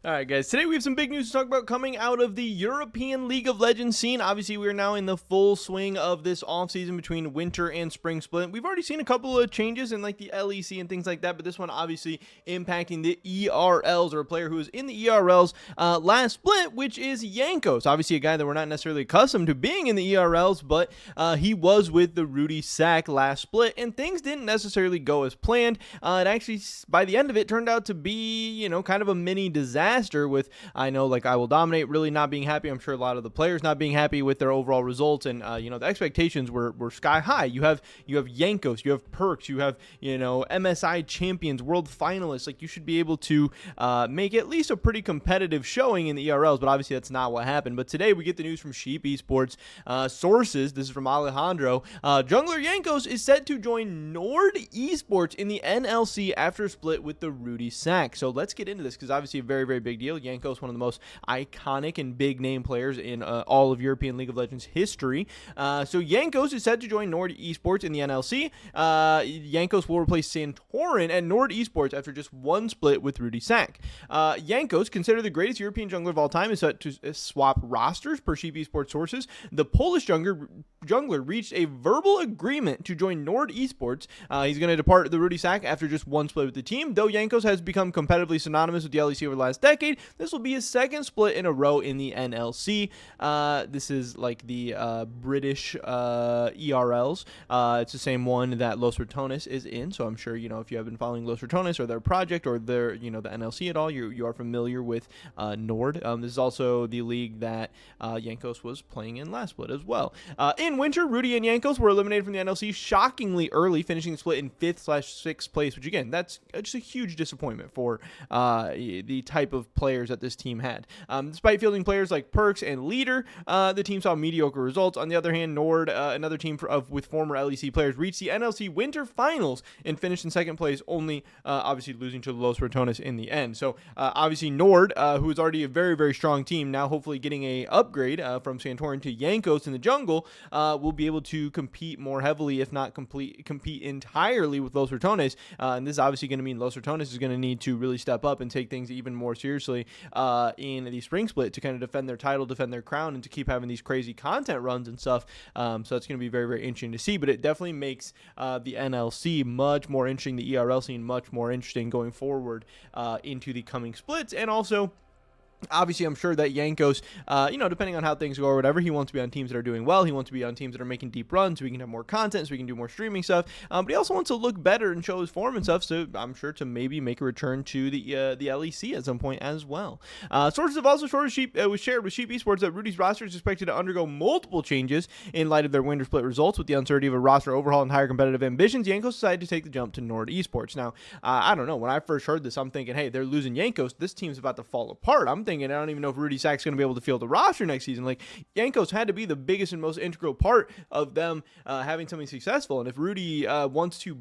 All right, guys. Today we have some big news to talk about coming out of the European League of Legends scene. Obviously, we are now in the full swing of this offseason between winter and spring split. We've already seen a couple of changes in like the LEC and things like that, but this one obviously impacting the ERLs, or a player who was in the ERLs last split, which is Jankos. Obviously, a guy that we're not necessarily accustomed to being in the ERLs, but he was with the Ruddy Sack last split, and things didn't necessarily go as planned. It actually, by the end of it, turned out to be, kind of a mini disaster. With, I know, like I Will Dominate really not being happy. I'm sure a lot of the players not being happy with their overall results, and the expectations were sky high. You have Jankos, you have Perks, you have MSI champions, world finalists. Like, you should be able to make at least a pretty competitive showing in the ERLs, but obviously that's not what happened. But today we get the news from Sheep Esports sources. This is from Alejandro. Jungler Jankos is set to join Nord Esports in the NLC after a split with the Ruddy Sack. So let's get into this, because obviously a very, very big deal. Jankos, one of the most iconic and big name players in all of European League of Legends history. So Jankos is set to join Nord Esports in the NLC. Jankos will replace Santorin at Nord Esports after just one split with Ruddy Sack. Jankos, considered the greatest European jungler of all time, is set to swap rosters per Sheep Esports sources. The Polish jungler reached a verbal agreement to join Nord Esports. He's going to depart the Ruddy Sack after just one split with the team. Though Jankos has become competitively synonymous with the LEC over the last decade, this will be his second split in a row in the NLC. This is like the British ERLs. It's the same one that Los Ratones is in, so I'm sure if you have been following Los Ratones or their project or their the NLC at all, you are familiar with Nord. This is also the league that Jankos was playing in last split as well. In winter, Ruddy and Jankos were eliminated from the NLC shockingly early, finishing the split in 5th/6th place, which again, that's just a huge disappointment for the type of players that this team had. Despite fielding players like Perks and Leader, the team saw mediocre results. On the other hand, Nord, another team with former LEC players, reached the NLC Winter Finals and finished in second place, only obviously losing to Los Ratones in the end. So obviously Nord, who is already a very, very strong team, now hopefully getting a upgrade from Santorin to Jankos in the jungle, will be able to compete more heavily, if not compete entirely with Los Ratones. And this is obviously going to mean Los Ratones is going to need to really step up and take things even more seriously in the spring split to kind of defend their title, defend their crown, and to keep having these crazy content runs and stuff. So that's going to be very, very interesting to see, but it definitely makes the NLC much more interesting, the ERL scene much more interesting going forward into the coming splits. And also, obviously, I'm sure that Jankos, depending on how things go or whatever, he wants to be on teams that are doing well. He wants to be on teams that are making deep runs so we can have more content, so we can do more streaming stuff. But he also wants to look better and show his form and stuff, so I'm sure to maybe make a return to the LEC at some point as well. Sources have also shared with Sheep Esports that Ruddy's roster is expected to undergo multiple changes in light of their winter split results. With the uncertainty of a roster overhaul and higher competitive ambitions, Jankos decided to take the jump to Nord Esports. Now, I don't know. When I first heard this, I'm thinking, hey, they're losing Jankos. This team's about to fall apart. I'm thinking, I don't even know if Ruddy Sack's going to be able to field the roster next season. Like, Jankos had to be the biggest and most integral part of them having something successful. And if Ruddy wants to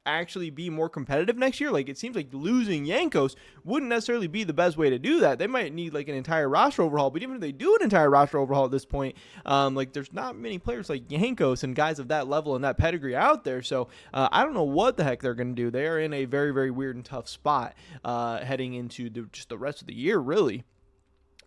actually be more competitive next year, it seems like losing Jankos wouldn't necessarily be the best way to do that. They might need an entire roster overhaul, but even if they do an entire roster overhaul at this point, there's not many players like Jankos and guys of that level and that pedigree out there. So I don't know what the heck they're going to do. They are in a very, very weird and tough spot heading into just the rest of the year, really.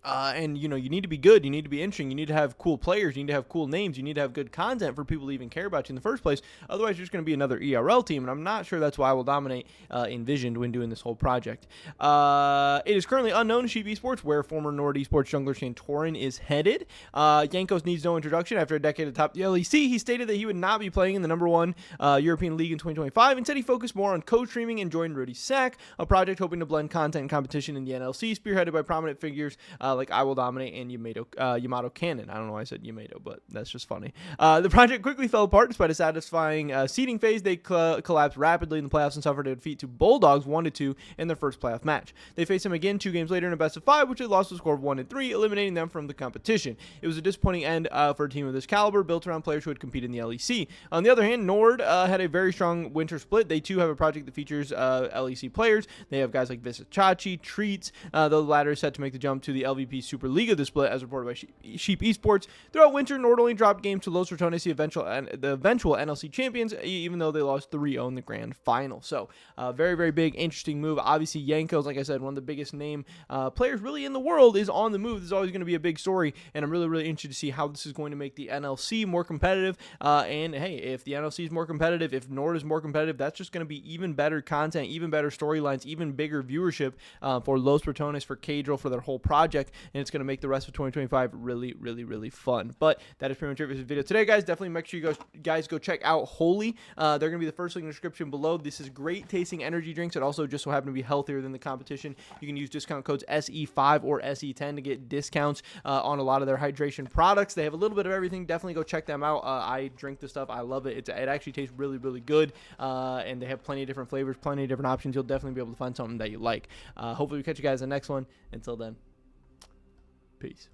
And you need to be good, you need to be interesting, you need to have cool players, you need to have cool names, you need to have good content for people to even care about you in the first place. Otherwise, you're just going to be another ERL team, and I'm not sure that's why I Will Dominate envisioned when doing this whole project. It is currently unknown to Sheep Esports where former Nord Esports jungler Santorin is headed. Jankos needs no introduction. After a decade atop the LEC, he stated that he would not be playing in the #1 European League in 2025. Instead, he focused more on co-streaming and joined Ruddy Sack, a project hoping to blend content and competition in the NLC, spearheaded by prominent figures like I Will Dominate and Yamato Cannon. I don't know why I said Yamato, but that's just funny. The project quickly fell apart despite a satisfying seeding phase. They collapsed rapidly in the playoffs and suffered a defeat to Bulldogs 1-2 in their first playoff match. They faced them again 2 games later in a best-of-5, which they lost with a score of 1-3, eliminating them from the competition. It was a disappointing end for a team of this caliber, built around players who had competed in the LEC. On the other hand, Nord had a very strong winter split. They too have a project that features LEC players. They have guys like Visachachi, Treats. The latter is set to make the jump to the LVP WP Super League of the Split, as reported by Sheep Esports. Throughout winter, Nord only dropped games to Los Ratones, the eventual NLC champions, even though they lost 3-0 in the grand final. So, very, very big, interesting move. Obviously, Jankos, like I said, one of the biggest name players really in the world, is on the move. This is always going to be a big story, and I'm really, really interested to see how this is going to make the NLC more competitive. And hey, if the NLC is more competitive, if Nord is more competitive, that's just going to be even better content, even better storylines, even bigger viewership for Los Ratones, for Cadril, for their whole project, and it's going to make the rest of 2025 really, really, really fun. But that is pretty much it for this video today, guys. Definitely make sure you guys go check out Holy. They're going to be the first link in the description below. This is great tasting energy drinks. It also just so happen to be healthier than the competition. You can use discount codes SE5 or SE10 to get discounts on a lot of their hydration products. They have a little bit of everything. Definitely go check them out. I drink the stuff. I love it. It actually tastes really, really good, and they have plenty of different flavors, plenty of different options. You'll definitely be able to find something that you like. Hopefully we catch you guys in the next one. Until then, peace.